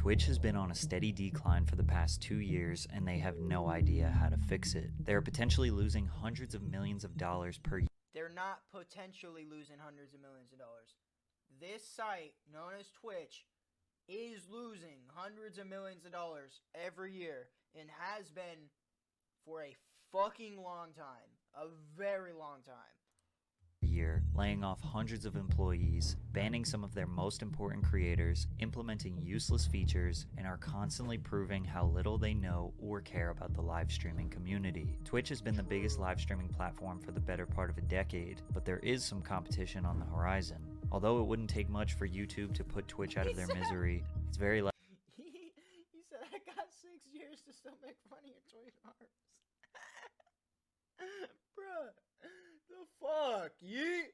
Twitch has been on a steady decline for the past 2 years, and they have no idea how to fix it. They are potentially losing hundreds of millions of dollars per year. They're not potentially losing hundreds of millions of dollars. This site, known as Twitch, is losing hundreds of millions of dollars every year and has been for a fucking long time. A very long time. Year, laying off hundreds of employees, banning some of their most important creators, implementing useless features, and are constantly proving how little they know or care about the live streaming community. Twitch has been the biggest live streaming platform for the better part of a decade, but there is some competition on the horizon. Although it wouldn't take much for YouTube to put Twitch out of their misery, it's very likely. He said, I got 6 years to still make fun of your Twitch arms. Bruh. The fuck, yeet?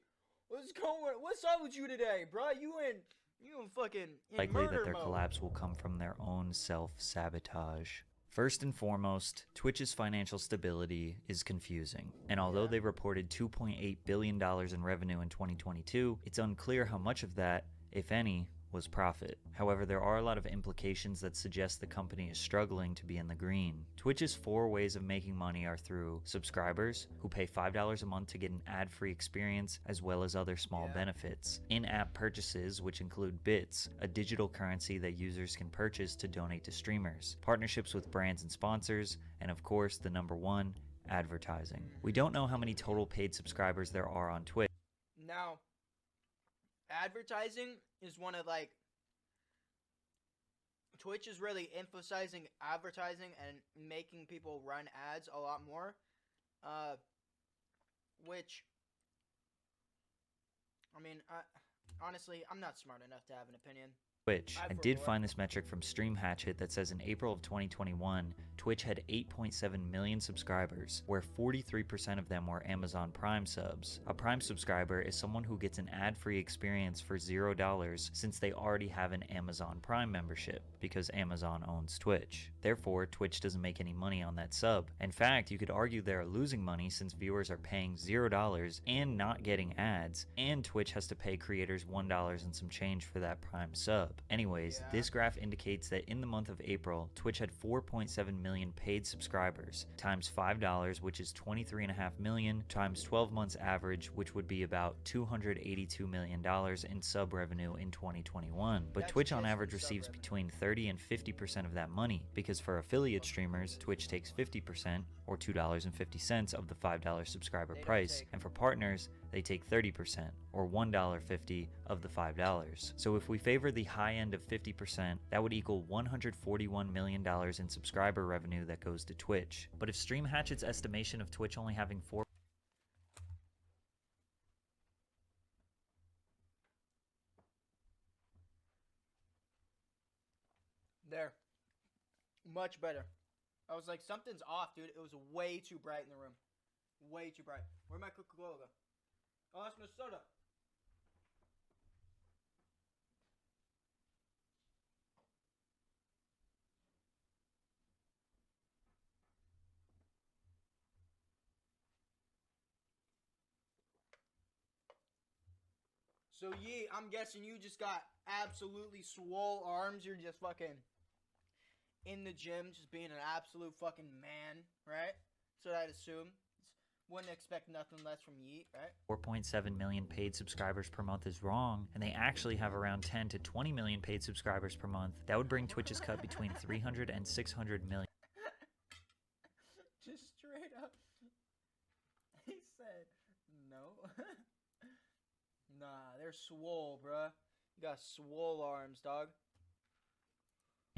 What's up with you today, bro? You in fucking in Likely murder that their mode. collapse will come from their own self-sabotage. First and foremost, Twitch's financial stability is confusing. And although they reported $2.8 billion in revenue in 2022, it's unclear how much of that, if any, was profit. However, there are a lot of implications that suggest the company is struggling to be in the green. Twitch's 4 ways of making money are through subscribers, who pay $5 a month to get an ad-free experience, as well as other small benefits. In-app purchases, which include bits, a digital currency that users can purchase to donate to streamers. Partnerships with brands and sponsors, and of course, the number one, advertising. We don't know how many total paid subscribers there are on Twitch. Now, advertising is one of Twitch is really emphasizing advertising and making people run ads a lot more, which, I mean, honestly, I'm not smart enough to have an opinion. Twitch. I did find this metric from Stream Hatchet that says in April of 2021, Twitch had 8.7 million subscribers, where 43% of them were Amazon Prime subs. A Prime subscriber is someone who gets an ad-free experience for $0 since they already have an Amazon Prime membership, because Amazon owns Twitch. Therefore, Twitch doesn't make any money on that sub. In fact, you could argue they are losing money since viewers are paying $0 and not getting ads, and Twitch has to pay creators $1 and some change for that Prime sub. Anyways, this graph indicates that in the month of April, Twitch had 4.7 million paid subscribers, times $5, which is 23.5 million, times 12 months average, which would be about $282 million in sub revenue in 2021. But that's Twitch on average receives between 30 and 50% of that money, because for affiliate streamers, Twitch takes 50%, or $2.50 of the $5 subscriber price, and for partners, they take 30%, or $1.50 of the $5. So if we favor the high end of 50%, that would equal $141 million in subscriber revenue that goes to Twitch. But if Stream Hatchet's estimation of Twitch only having 4... There. Much better. I was like, something's off, dude. It was way too bright in the room. Way too bright. Where'd my Coca-Cola go? Oh, that's my soda. So, Yee, I'm guessing you just got absolutely swole arms. You're just fucking in the gym, just being an absolute fucking man, right? So I'd assume. Wouldn't expect nothing less from Yeet, right? 4.7 million paid subscribers per month is wrong, and they actually have around 10 to 20 million paid subscribers per month. That would bring Twitch's cut between 300 and 600 million. Just straight up. He said, no. Nah, they're swole, bruh. You got swole arms, dog.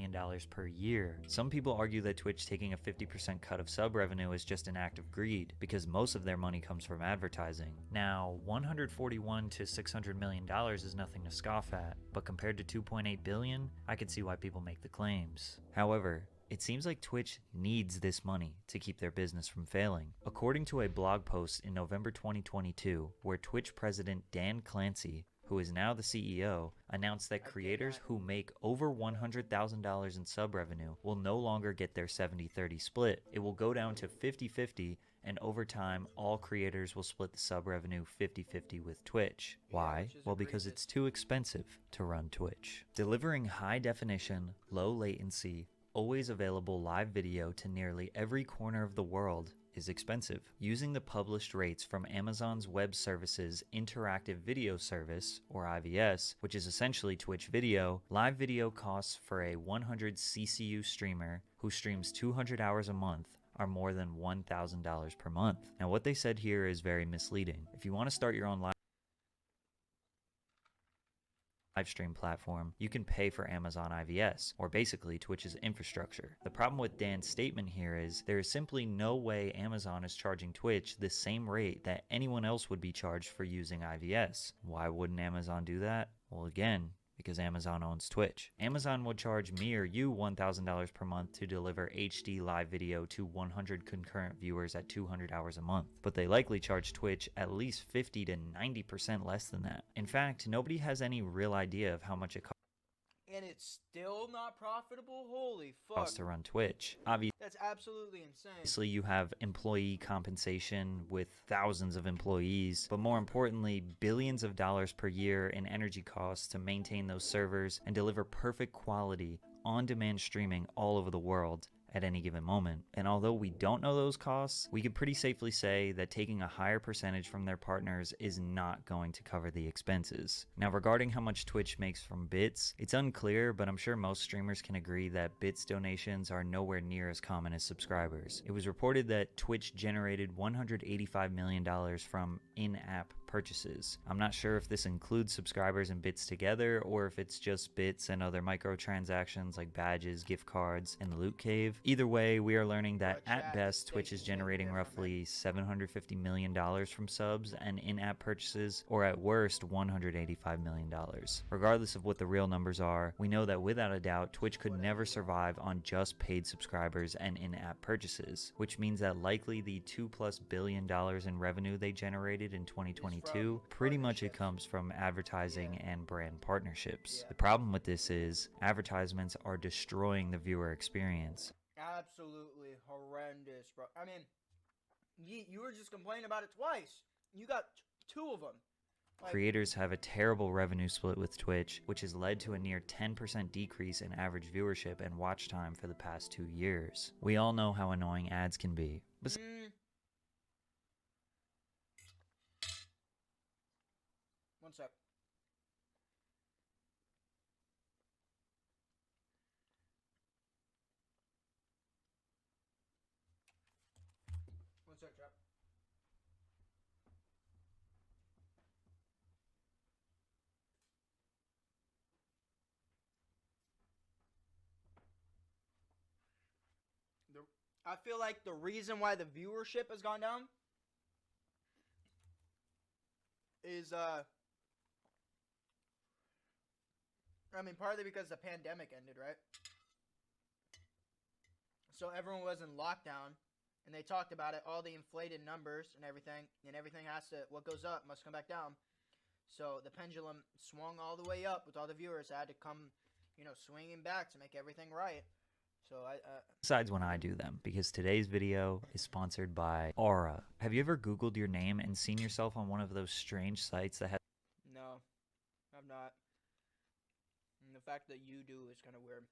$1 per year. Some people argue that Twitch taking a 50% cut of sub revenue is just an act of greed, because most of their money comes from advertising. Now, $141 to $600 million is nothing to scoff at, but compared to $2.8 billion, I could see why people make the claims. However, it seems like Twitch needs this money to keep their business from failing. According to a blog post in November 2022, where Twitch president Dan Clancy, who is now the CEO, announced that creators who make over $100,000 in sub revenue will no longer get their 70-30 split. It will go down to 50-50, and over time, all creators will split the sub revenue 50-50 with Twitch. Yeah, Why? which is Well, because egregious. it's too expensive to run Twitch. Delivering high definition, low latency, always available live video to nearly every corner of the world is expensive. Using the published rates from Amazon's Web Services Interactive Video Service, or IVS, which is essentially Twitch video, live video costs for a 100 CCU streamer who streams 200 hours a month are more than $1,000 per month. Now, what they said here is very misleading. If you want to start your own live stream platform, you can pay for Amazon IVS, or basically Twitch's infrastructure. The problem with Dan's statement here is there is simply no way Amazon is charging Twitch the same rate that anyone else would be charged for using IVS. Why wouldn't Amazon do that? Well, again, because Amazon owns Twitch. Amazon would charge me or you $1,000 per month to deliver HD live video to 100 concurrent viewers at 200 hours a month, but they likely charge Twitch at least 50 to 90% less than that. In fact, nobody has any real idea of how much it And it's still not profitable? Holy fuck. costs to run Twitch. That's absolutely insane. Obviously, you have employee compensation with thousands of employees, but more importantly, billions of dollars per year in energy costs to maintain those servers and deliver perfect quality, on-demand streaming all over the world at any given moment. And although we don't know those costs, we can pretty safely say that taking a higher percentage from their partners is not going to cover the expenses. Now, regarding how much Twitch makes from bits, it's unclear, but I'm sure most streamers can agree that bits donations are nowhere near as common as subscribers. It was reported that Twitch generated $185 million from in-app purchases. I'm not sure if this includes subscribers and bits together, or if it's just bits and other microtransactions like badges, gift cards, and the loot cave. Either way, we are learning that at best, Twitch is generating roughly $750 million from subs and in-app purchases, or at worst, $185 million. Regardless of what the real numbers are, we know that without a doubt, Twitch could never survive on just paid subscribers and in-app purchases, which means that likely the $2+ billion in revenue they generated in 2022, pretty much it comes from advertising and brand partnerships. The problem with this is advertisements are destroying the viewer experience. Absolutely horrendous, bro. I mean, you were just complaining about it twice. You got two of them. Creators have a terrible revenue split with Twitch, which has led to a near 10% decrease in average viewership and watch time for the past 2 years. We all know how annoying ads can be. One sec. One sec, chap. I feel like the reason why the viewership has gone down is I mean, partly because the pandemic ended, right? So everyone was in lockdown, and they talked about it, all the inflated numbers and everything has to, what goes up must come back down. So the pendulum swung all the way up with all the viewers. I had to come, swinging back to make everything right. So besides when I do them, because today's video is sponsored by Aura. Have you ever Googled your name and seen yourself on one of those strange sites that has... No, I've not. And the fact that you do is kind of weird.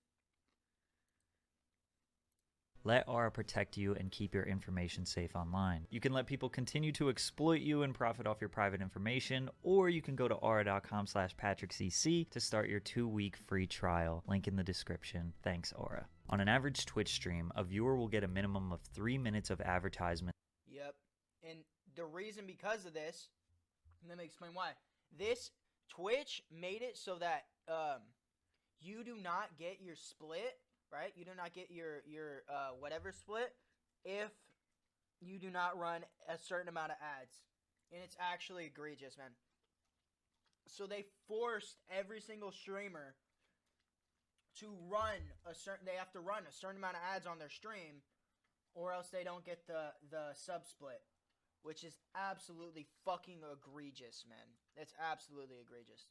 Let Aura protect you and keep your information safe online. You can let people continue to exploit you and profit off your private information, or you can go to aura.com/PatrickCc to start your 2-week free trial. Link in the description. Thanks, Aura. On an average Twitch stream, a viewer will get a minimum of 3 minutes of advertisement. Yep. And the reason because of this, let me explain why. This Twitch made it so that you do not get your split, right? You do not get your whatever split if you do not run a certain amount of ads. And it's actually egregious, man. So they forced every single streamer to run they have to run a certain amount of ads on their stream, or else they don't get the sub split, which is absolutely fucking egregious, man. It's absolutely egregious.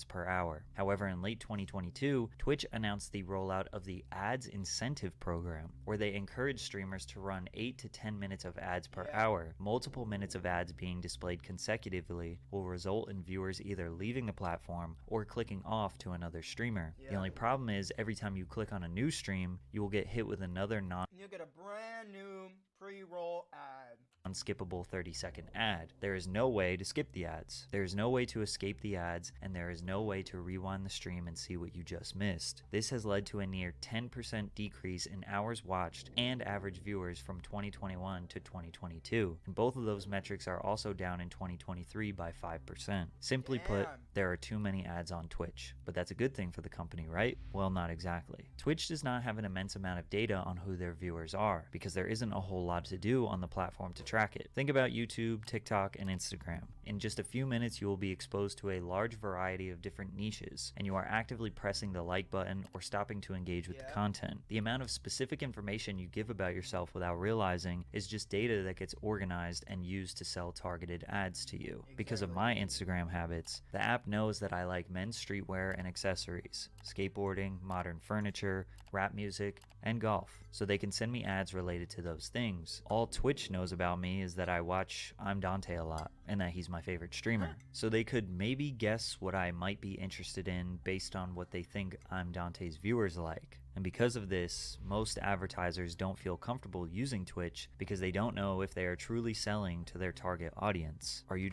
per hour. However, in late 2022, Twitch announced the rollout of the Ads Incentive Program, where they encourage streamers to run 8 to 10 minutes of ads per hour. Multiple minutes of ads being displayed consecutively will result in viewers either leaving the platform or clicking off to another streamer. The only problem is every time you click on a new stream, you will get hit with another you'll get a brand new pre-roll ad. Unskippable 30-second ad. There is no way to skip the ads. There is no way to escape the ads, and there is no way to rewind the stream and see what you just missed. This has led to a near 10% decrease in hours watched and average viewers from 2021 to 2022. And both of those metrics are also down in 2023 by 5%. Simply put, there are too many ads on Twitch. But that's a good thing for the company, right? Well, not exactly. Twitch does not have an immense amount of data on who their viewers are, because there isn't a whole lot to do on the platform to track it. Think about YouTube, TikTok, and Instagram. In just a few minutes, you will be exposed to a large variety of different niches, and you are actively pressing the like button or stopping to engage with the content. The amount of specific information you give about yourself without realizing is just data that gets organized and used to sell targeted ads to you. Because of my Instagram habits, the app knows that I like men's streetwear and accessories, skateboarding, modern furniture, rap music, and golf, so they can send me ads related to those things. All Twitch knows about me is that I watch I'm Dante a lot, and that he's my favorite streamer. So they could maybe guess what I might be interested in based on what they think I'm Dante's viewers like. And because of this, most advertisers don't feel comfortable using Twitch because they don't know if they are truly selling to their target audience. Are you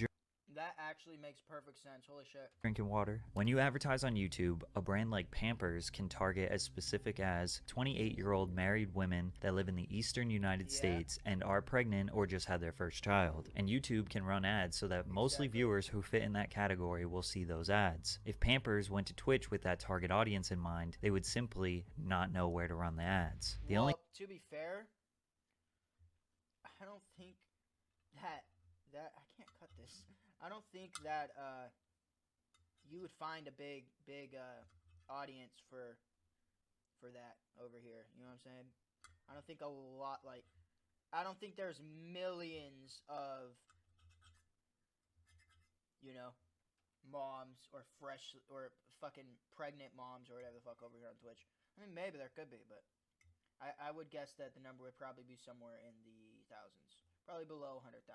That actually makes perfect sense. Holy shit. drinking water? When you advertise on YouTube, a brand like Pampers can target as specific as 28-year-old married women that live in the eastern United States and are pregnant or just had their first child. And YouTube can run ads so that mostly viewers who fit in that category will see those ads. If Pampers went to Twitch with that target audience in mind, they would simply not know where to run the ads. To be fair, I don't think that I can't cut this. I don't think that you would find a big audience for that over here. You know what I'm saying? I don't think I don't think there's millions of moms or fucking pregnant moms or whatever the fuck over here on Twitch. I mean, maybe there could be, but I would guess that the number would probably be somewhere in the thousands, probably below 100,000.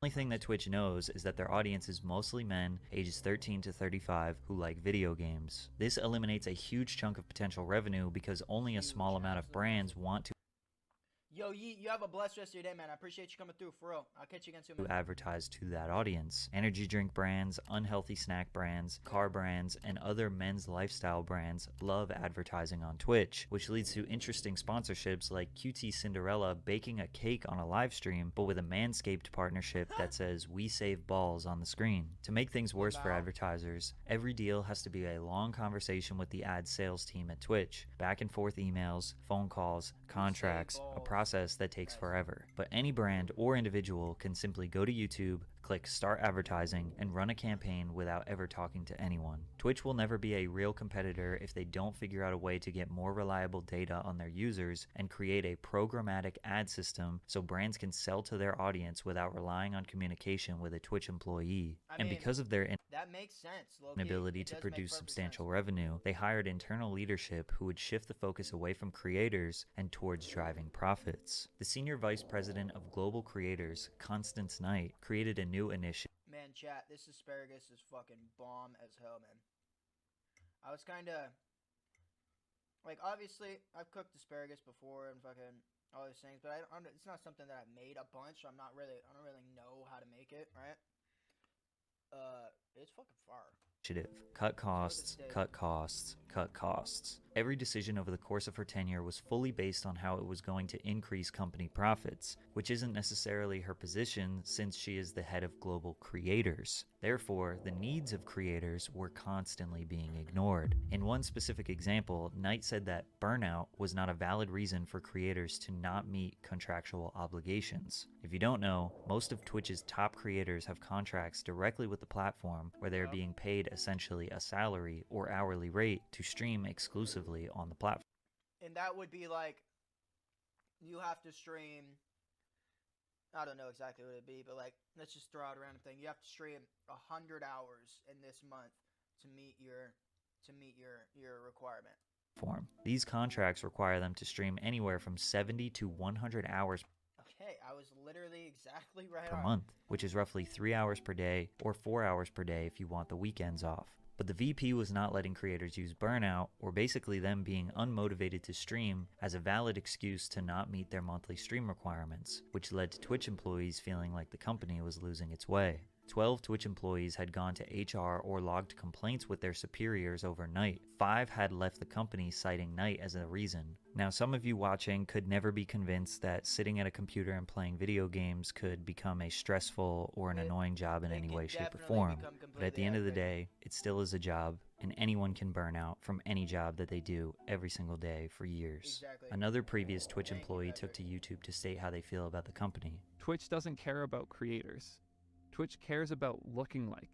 The only thing that Twitch knows is that their audience is mostly men ages 13 to 35 who like video games. This eliminates a huge chunk of potential revenue because only a small amount of brands want to Yo, you have a blessed rest of your day, man. I appreciate you coming through, for real. I'll catch you again soon, man. advertise to that audience. Energy drink brands, unhealthy snack brands, car brands, and other men's lifestyle brands love advertising on Twitch, which leads to interesting sponsorships like QT Cinderella baking a cake on a live stream, but with a Manscaped partnership that says "We save balls" on the screen. To make things worse for advertisers, every deal has to be a long conversation with the ad sales team at Twitch. Back and forth emails, phone calls, contracts, a process that takes forever. But any brand or individual can simply go to YouTube, click start advertising, and run a campaign without ever talking to anyone. Twitch will never be a real competitor if they don't figure out a way to get more reliable data on their users and create a programmatic ad system so brands can sell to their audience without relying on communication with a Twitch employee. And because of their that makes sense, inability to produce substantial revenue, they hired internal leadership who would shift the focus away from creators and towards driving profits. The senior vice president of global creators, Constance Knight, created a new initiative. Man, chat, this asparagus is fucking bomb as hell, man. I was kind of like, obviously, I've cooked asparagus before and fucking all these things, but it's not something that I've made a bunch. So I don't really know how to make it, right? It's fucking fire. Cut costs, cut costs, cut costs. Every decision over the course of her tenure was fully based on how it was going to increase company profits, which isn't necessarily her position since she is the head of global creators. Therefore, the needs of creators were constantly being ignored. In one specific example, Knight said that burnout was not a valid reason for creators to not meet contractual obligations. If you don't know, most of Twitch's top creators have contracts directly with the platform where they are being paid essentially a salary or hourly rate to stream exclusively on the platform. And that would be like, you have to stream, I don't know exactly what it'd be, but like, let's just throw out a random thing. You have to stream 100 hours in this month to meet your requirement. These contracts require them to stream anywhere from 70 to 100 hours Okay, I was literally exactly right per on. month, which is roughly 3 hours per day or 4 hours per day if you want the weekends off. But the VP was not letting creators use burnout, or basically them being unmotivated to stream, as a valid excuse to not meet their monthly stream requirements, which led to Twitch employees feeling like the company was losing its way. 12 Twitch employees had gone to HR or logged complaints with their superiors overnight. 5 had left the company citing night as a reason. Now, some of you watching could never be convinced that sitting at a computer and playing video games could become a stressful or an annoying job in any way, shape, or form. But at the end of the day, it still is a job, and anyone can burn out from any job that they do every single day for years. Exactly. Another previous Twitch employee took to YouTube to state how they feel about the company. Twitch doesn't care about creators. Twitch cares about looking like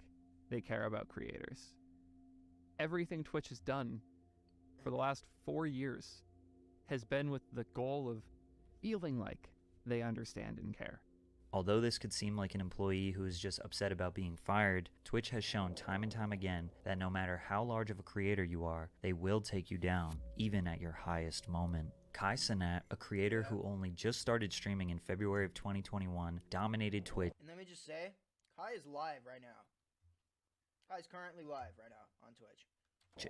they care about creators. Everything Twitch has done for the last 4 years has been with the goal of feeling like they understand and care. Although this could seem like an employee who is just upset about being fired, Twitch has shown time and time again that no matter how large of a creator you are, they will take you down, even at your highest moment. Kai Cenat, a creator who only just started streaming in February of 2021, dominated Twitch. And let me just say, Kai is live right now. Kai is currently live right now on Twitch.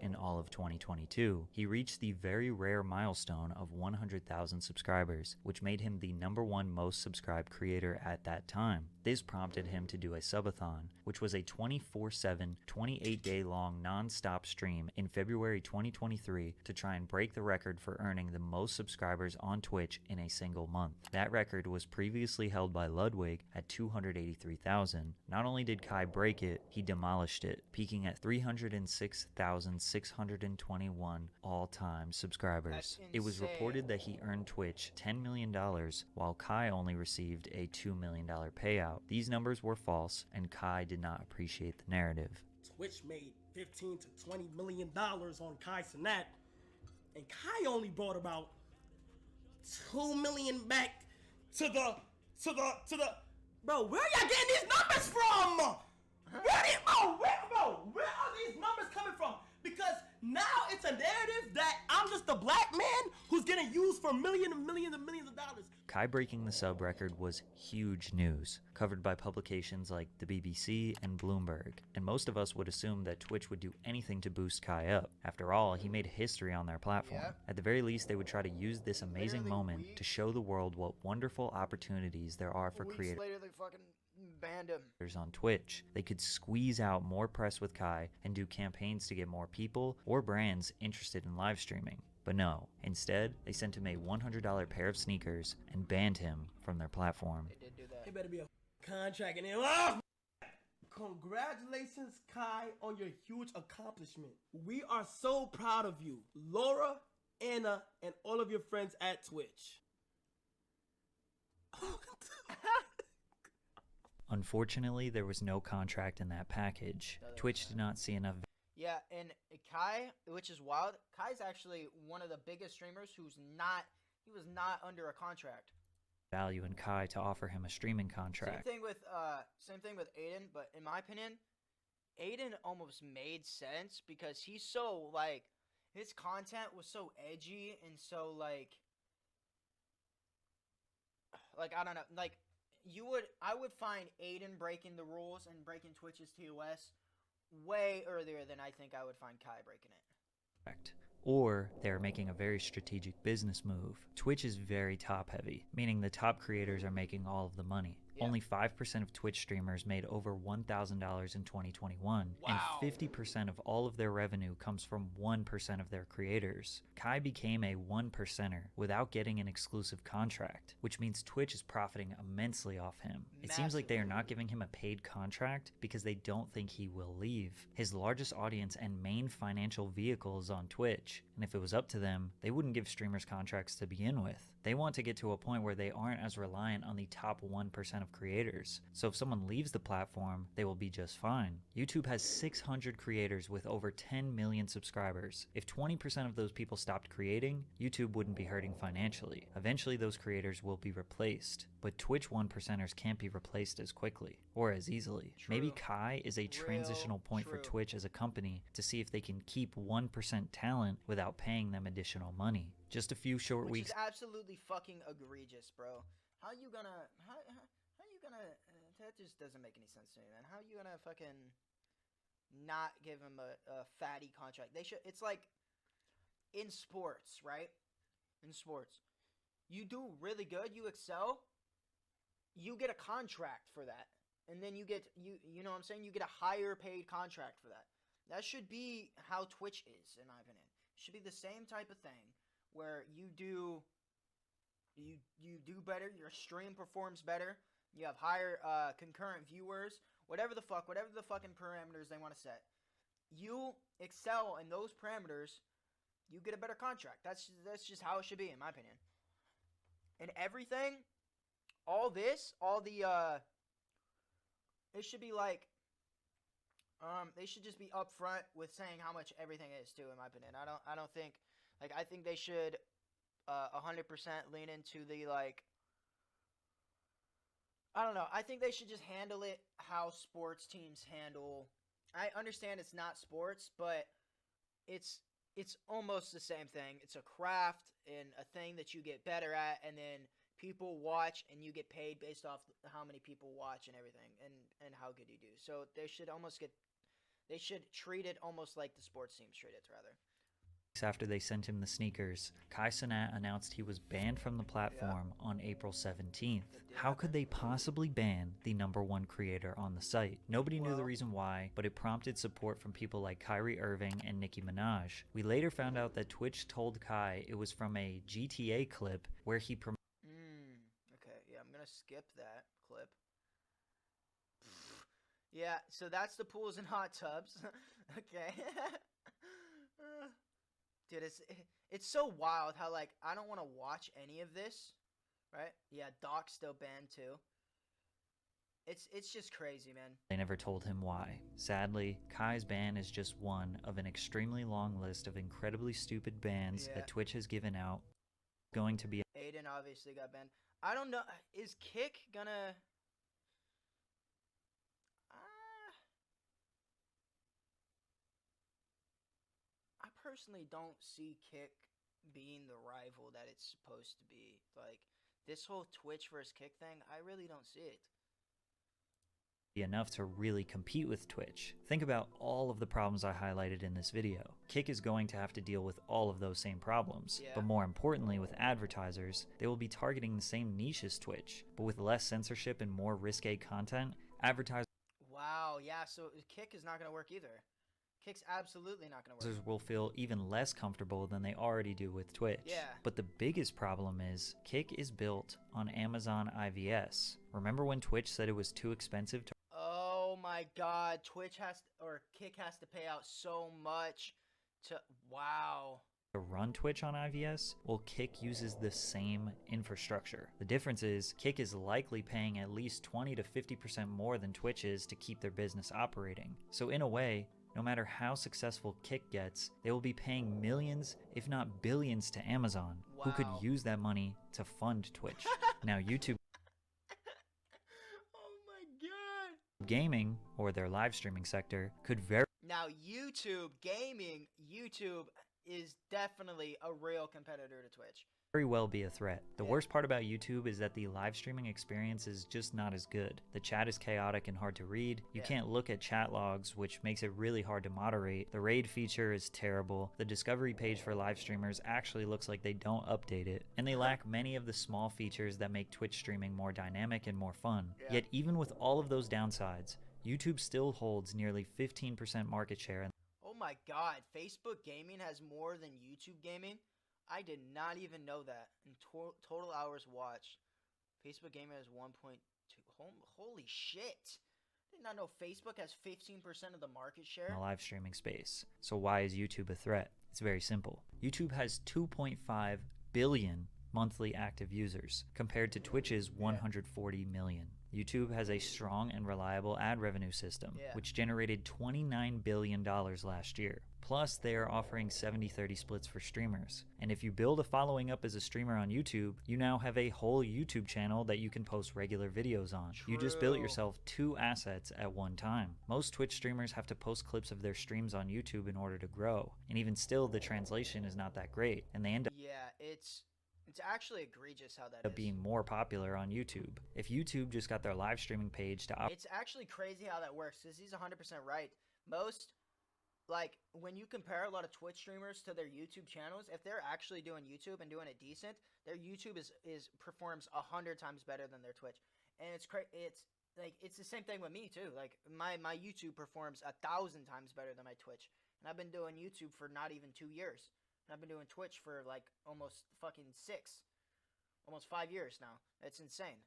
In all of 2022, he reached the very rare milestone of 100,000 subscribers, which made him the #1 most subscribed creator at that time. This prompted him to do a subathon, which was a 24/7, 28-day-long non-stop stream in February 2023 to try and break the record for earning the most subscribers on Twitch in a single month. That record was previously held by Ludwig at 283,000. Not only did Kai break it, he demolished it, peaking at 306,621 all-time subscribers. It was reported that he earned Twitch $10 million, while Kai only received a $2 million payout. These numbers were false, and Kai did not appreciate the narrative. Twitch made $15 to $20 million on Kai Cenat, and Kai only brought about $2 million back to the bro. Where y'all getting these numbers from? Where are these numbers coming from? Because now it's a narrative that I'm just a black man who's getting used for millions and millions and millions of dollars. Kai breaking the sub record was huge news, covered by publications like the BBC and Bloomberg, and most of us would assume that Twitch would do anything to boost Kai up. After all, he made history on their platform. Yeah. At the very least, they would try to use this amazing moment to show the world what wonderful opportunities there are for creators. Weeks later, they fucking banned him. On Twitch. They could squeeze out more press with Kai and do campaigns to get more people or brands interested in live streaming. But no, instead, they sent him a $100 pair of sneakers and banned him from their platform. They did do that. It better be a contract in there. Congratulations, Kai, on your huge accomplishment. We are so proud of you, Laura, Anna, and all of your friends at Twitch. Unfortunately, there was no contract in that package. Twitch did not see enough Yeah, and Kai, which is wild, Kai's actually one of the biggest streamers he was not under a contract. value in Kai to offer him a streaming contract. Same thing with Aiden, but in my opinion, Aiden almost made sense because he's so like his content was so edgy and so like I don't know, like I would find Aiden breaking the rules and breaking Twitch's TOS way earlier than I think I would find Kai breaking it. Or they're making a very strategic business move. Twitch is very top heavy, meaning the top creators are making all of the money. Yeah. Only 5% of Twitch streamers made over $1,000 in 2021, and 50% of all of their revenue comes from 1% of their creators. Kai became a 1%er without getting an exclusive contract, which means Twitch is profiting immensely off him. It seems like they are not giving him a paid contract because they don't think he will leave. His largest audience and main financial vehicle is on Twitch, and if it was up to them, they wouldn't give streamers contracts to begin with. They want to get to a point where they aren't as reliant on the top 1% of of creators. So if someone leaves the platform, they will be just fine. YouTube has 600 creators with over 10 million subscribers. If 20% of those people stopped creating, YouTube wouldn't be hurting financially. Eventually those creators will be replaced, but Twitch 1%ers can't be replaced as quickly or as easily. True. Maybe Kai is a transitional point for Twitch as a company to see if they can keep 1% talent without paying them additional money. Just a few short Which weeks. is absolutely fucking egregious, bro. How you gonna that just doesn't make any sense to me, man. How you gonna fucking not give him a fatty contract? They should. It's like in sports, right? In sports, you do really good, you excel, you get a contract for that, and then you get you know what I'm saying? You get a higher paid contract for that. That should be how Twitch is, in my opinion. It should be the same type of thing where you do better, your stream performs better, you have higher concurrent viewers, whatever the fucking parameters they want to set. You excel in those parameters, you get a better contract. That's just how it should be, in my opinion. And everything, it should be like, they should just be upfront with saying how much everything is too, in my opinion. I don't think, like, I think they should 100% lean into the, like, I don't know. I think they should just handle it how sports teams handle. I understand it's not sports, but it's almost the same thing. It's a craft and a thing that you get better at, and then people watch and you get paid based off how many people watch and everything, and how good you do. So they should treat it almost like the sports teams treat it, rather. After they sent him the sneakers, Kai Cenat announced he was banned from the platform on April 17th. How could they possibly ban the #1 creator on the site? Nobody knew the reason why, but it prompted support from people like Kyrie Irving and Nicki Minaj. We later found out that Twitch told Kai it was from a GTA clip where he Okay, yeah, I'm gonna skip that clip. Yeah, so that's the pools and hot tubs. Okay. Dude, it's so wild how, like, I don't want to watch any of this, right? Yeah, Doc's still banned too. It's just crazy, man. They never told him why. Sadly, Kai's ban is just one of an extremely long list of incredibly stupid bans that Twitch has given out. Going to be Aiden obviously got banned. I don't know. Is Kick gonna... I personally don't see Kick being the rival that it's supposed to be. Like, this whole Twitch versus Kick thing, I really don't see it. Enough to really compete with Twitch. Think about all of the problems I highlighted in this video. Kick is going to have to deal with all of those same problems, but more importantly with advertisers, they will be targeting the same niche as Twitch, but with less censorship and more risque content. Advertisers Wow, yeah, so Kick is not going to work either. Kick's absolutely not going to work. Will feel even less comfortable than they already do with Twitch. Yeah. But the biggest problem is Kick is built on Amazon IVS. Remember when Twitch said it was too expensive to... Oh my god, Kick has to pay out so much to... Wow. To run Twitch on IVS? Well, Kick uses the same infrastructure. The difference is Kick is likely paying at least 20 to 50% more than Twitch is to keep their business operating. So in a way, no matter how successful Kick gets, they will be paying millions, if not billions, to Amazon, who could use that money to fund Twitch. Now YouTube Oh my god. Gaming, or their live streaming sector, could very... Now YouTube is definitely a real competitor to Twitch. Very well be a threat. The worst part about YouTube is that the live streaming experience is just not as good. The chat is chaotic and hard to read. You can't look at chat logs, which makes it really hard to moderate. The raid feature is terrible. The discovery page for live streamers actually looks like they don't update it. And they lack many of the small features that make Twitch streaming more dynamic and more fun. Yet even with all of those downsides, YouTube still holds nearly 15% market share. Oh my god, Facebook Gaming has more than YouTube Gaming? I did not even know that. In total hours watched, Facebook Gaming has 1.2. Holy shit. I did not know Facebook has 15% of the market share. In the live streaming space. So why is YouTube a threat? It's very simple. YouTube has 2.5 billion monthly active users compared to Twitch's 140 million. YouTube has a strong and reliable ad revenue system, Yeah. which generated $29 billion last year. Plus, they are offering 70-30 splits for streamers. And if you build a following up as a streamer on YouTube, you now have a whole YouTube channel that you can post regular videos on. You just built True. yourself 2 assets at one time. Most Twitch streamers have to post clips of their streams on YouTube in order to grow. And even still, the translation is not that great, and they end up Yeah, it's actually egregious how that is. being more popular on YouTube. If YouTube just got their live streaming page to It's actually crazy how that works, because he's 100% right. Most, like, when you compare a lot of Twitch streamers to their YouTube channels, if they're actually doing YouTube and doing it decent, their YouTube is performs 100 times better than their Twitch. And it's the same thing with me too. Like my YouTube performs 1,000 times better than my Twitch. And I've been doing YouTube for not even 2 years. And I've been doing Twitch for like almost fucking 5 years now. It's insane.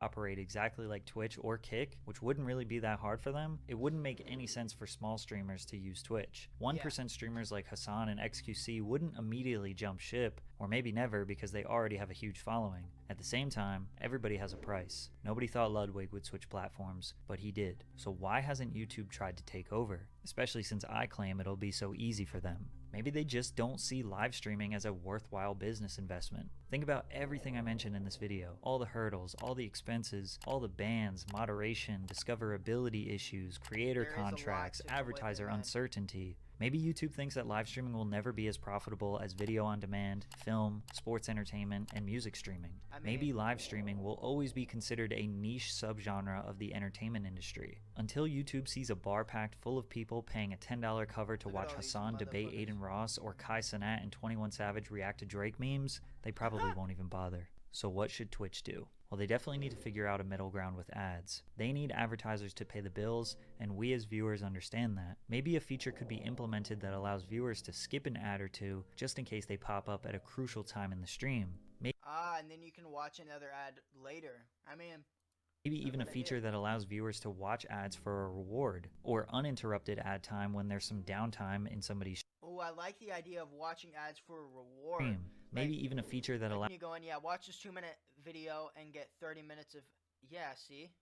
operate exactly like Twitch or Kick, which wouldn't really be that hard for them. It wouldn't make any sense for small streamers to use Twitch. 1% streamers like Hassan and XQC wouldn't immediately jump ship, or maybe never, because they already have a huge following. At the same time, everybody has a price. Nobody thought Ludwig would switch platforms, but he did. So why hasn't YouTube tried to take over? Especially since I claim it'll be so easy for them. Maybe they just don't see live streaming as a worthwhile business investment. Think about everything I mentioned in this video. All the hurdles, all the expenses, all the bans, moderation, discoverability issues, creator There is a lot contracts, to flip advertiser in that. uncertainty. Maybe YouTube thinks that live streaming will never be as profitable as video on demand, film, sports entertainment, and music streaming. Maybe live streaming will always be considered a niche subgenre of the entertainment industry. Until YouTube sees a bar packed full of people paying a $10 cover to Look at watch all these Hassan debate motherfuckers. Aiden Ross or Kai Cenat and 21 Savage react to Drake memes, they probably won't even bother. So what should Twitch do? Well, they definitely need to figure out a middle ground with ads. They need advertisers to pay the bills, and we as viewers understand that. Maybe a feature could be implemented that allows viewers to skip an ad or two just in case they pop up at a crucial time in the stream. And then you can watch another ad later. Maybe even a feature that allows viewers to watch ads for a reward, or uninterrupted ad time when there's some downtime in somebody's Oh, I like the idea of watching ads for a reward. stream. Maybe even a feature that allows When you go in, watch this 2-minute video and get 30 minutes of,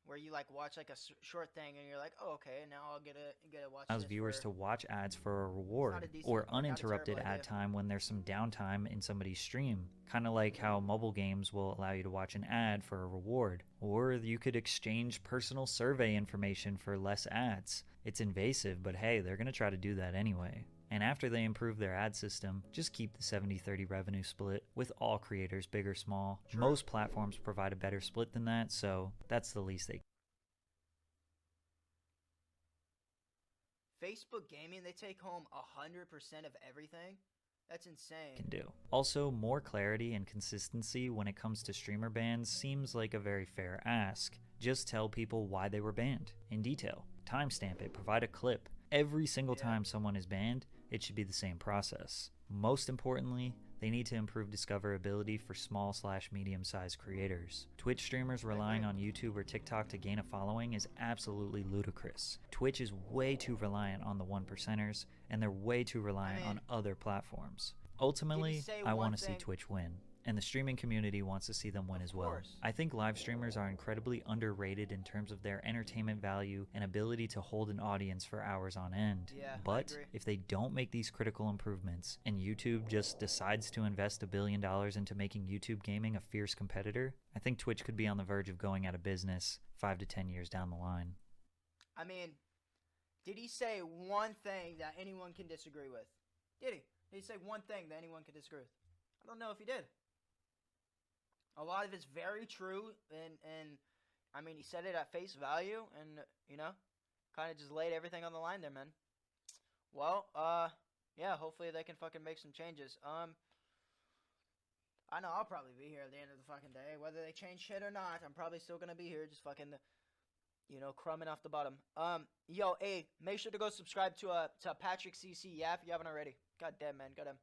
where you like watch like a short thing and you're like, oh, okay, now I'll get to watch this viewers for... to watch ads for a reward, decent, or not a uninterrupted terrible ad idea. time when there's some downtime in somebody's stream. Kind of like how mobile games will allow you to watch an ad for a reward. Or you could exchange personal survey information for less ads. It's invasive, but hey, they're going to try to do that anyway. And after they improve their ad system, just keep the 70-30 revenue split with all creators, big or small. True. Most platforms provide a better split than that, so that's the least they Facebook gaming, they take home 100% of everything? That's insane. can do. Also, more clarity and consistency when it comes to streamer bans seems like a very fair ask. Just tell people why they were banned in detail. Timestamp it, provide a clip. Every single time someone is banned, it should be the same process. Most importantly, they need to improve discoverability for small/medium-sized creators. Twitch streamers relying on YouTube or TikTok to gain a following is absolutely ludicrous. Twitch is way too reliant on the 1%ers, and they're way too reliant on other platforms. Ultimately, I want to see Twitch win, and the streaming community wants to see them win as well. course. I think live streamers are incredibly underrated in terms of their entertainment value and ability to hold an audience for hours on end. Yeah, I But agree. if they don't make these critical improvements, and YouTube just decides to invest $1 billion into making YouTube gaming a fierce competitor, I think Twitch could be on the verge of going out of business 5 to 10 years down the line. Did he say one thing that anyone can disagree with? Did he? Did he say one thing that anyone can disagree with? I don't know if he did. A lot of it's very true, and he said it at face value, and, kind of just laid everything on the line there, man. Well, hopefully they can fucking make some changes. I know I'll probably be here at the end of the fucking day. Whether they change shit or not, I'm probably still gonna be here, just fucking, crumbing off the bottom. Make sure to go subscribe to Patrickcc, if you haven't already. God damn, man, goddamn.